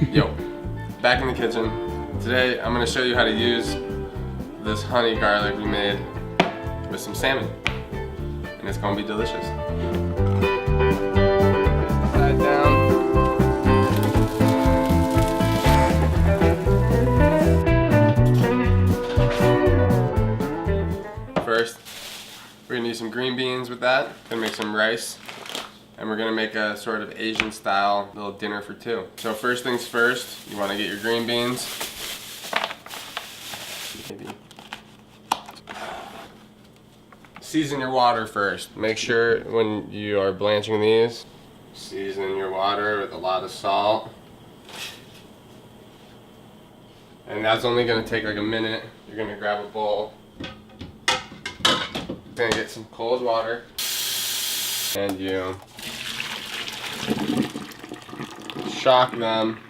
Yo, back in the kitchen. Today I'm going to show you how to use this honey garlic we made with some salmon. And it's going to be delicious. Side down. First, we're going to use some green beans with that. Gonna make some rice. And we're gonna make a sort of Asian style little dinner for two. So first things first, you wanna get your green beans. Maybe. Season your water first. Make sure when you are blanching these, season your water with a lot of salt. And that's only gonna take like a minute. You're gonna grab a bowl. Gonna get some cold water. And you shock them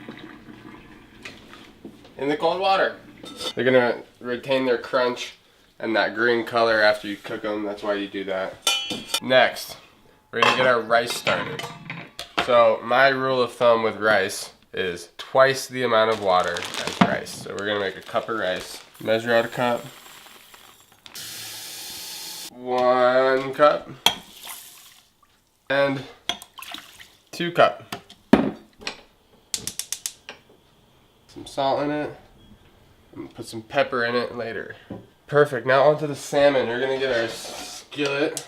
in the cold water. They're gonna retain their crunch and that green color after you cook them. That's why you do that. Next, we're gonna get our rice started. So my rule of thumb with rice is twice the amount of water as rice. So we're gonna make a cup of rice. Measure out a cup. 1 cup. And 2 cups. Some salt in it. I'm gonna put some pepper in it later. Perfect. Now onto the salmon. We're gonna get our skillet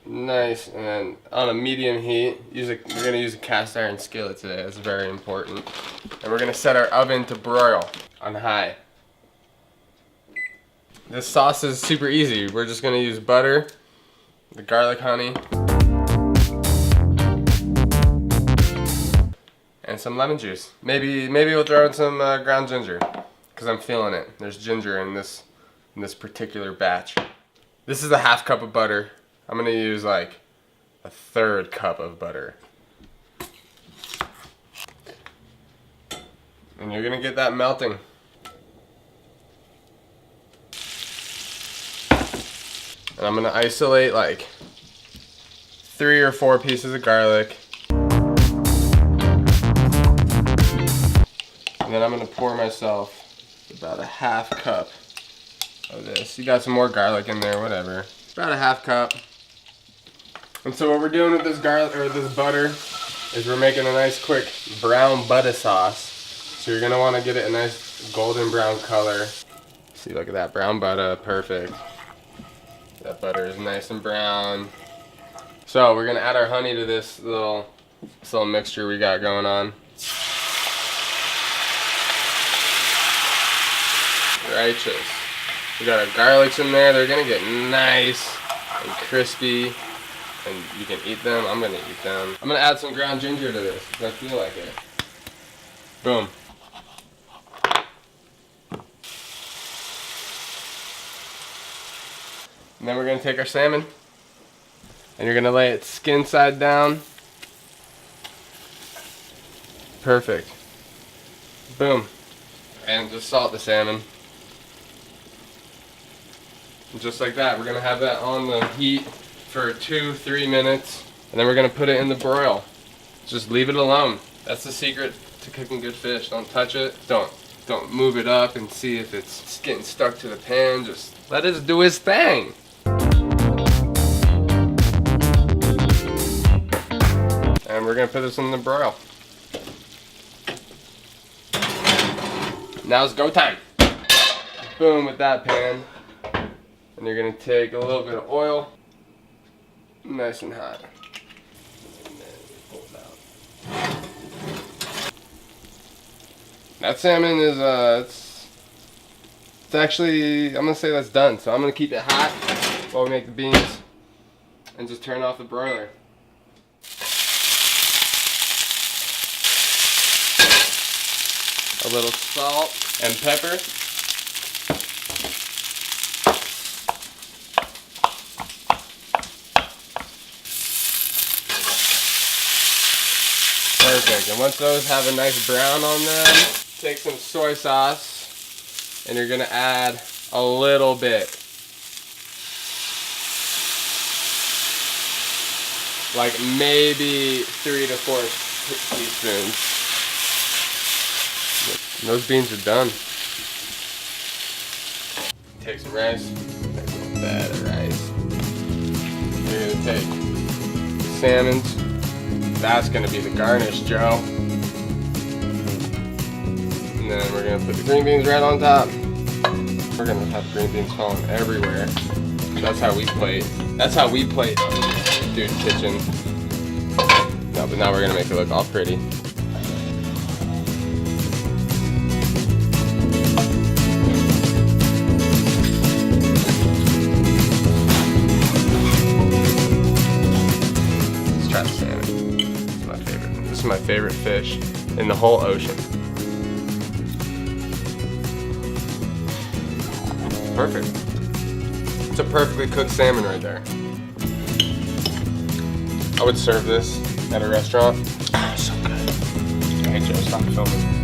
nice and on a medium heat. We're gonna use a cast iron skillet today. That's very important. And we're gonna set our oven to broil on high. This sauce is super easy. We're just gonna use butter, the garlic honey, and some lemon juice. Maybe we'll throw in some ground ginger, because I'm feeling it. There's ginger in this particular batch. This is a 1/2 cup of butter. I'm gonna use like a 1/3 cup of butter. And you're gonna get that melting. And I'm gonna isolate like 3 or 4 pieces of garlic. And then I'm gonna pour myself about a 1/2 cup of this. You got some more garlic in there, whatever. About a 1/2 cup. And so what we're doing with this garlic or this butter is we're making a nice quick brown butter sauce. So you're gonna wanna get it a nice golden brown color. See, look at that brown butter, perfect. That butter is nice and brown. So we're gonna add our honey to this little mixture we got going on. Righteous. We got our garlics in there. They're gonna get nice and crispy, and you can eat them. I'm gonna eat them. I'm gonna add some ground ginger to this because I feel like it. Boom. And then we're gonna take our salmon and you're gonna lay it skin side down. Perfect. Boom. And just salt the salmon. And just like that, we're gonna have that on the heat for 2-3 minutes, and then we're gonna put it in the broil. Just leave it alone. That's the secret to cooking good fish. Don't touch it. Don't move it up and see if it's getting stuck to the pan. Just let it do its thing. And we're gonna put this in the broil. Now it's go time. Boom with that pan. And you're gonna take a little bit of oil, nice and hot. And then pull it out. That salmon is it's actually, I'm gonna say that's done. So I'm gonna keep it hot while we make the beans and just turn off the broiler. A little salt and pepper. Perfect. And once those have a nice brown on them, take some soy sauce and you're gonna add a little bit. Like maybe 3 to 4 teaspoons. And those beans are done. Take some rice. Take a little bit of rice. You're gonna take the salmons. That's gonna be the garnish, Joe. And then we're gonna put the green beans right on top. We're gonna have green beans falling everywhere. That's how we plate. That's how we plate Dude's Kitchen. No, but now we're gonna make it look all pretty. Let's try the salmon. This is my favorite. This is my favorite fish in the whole ocean. Perfect. It's a perfectly cooked salmon right there. I would serve this at a restaurant. Oh, so good. Hey Joe, stop filming.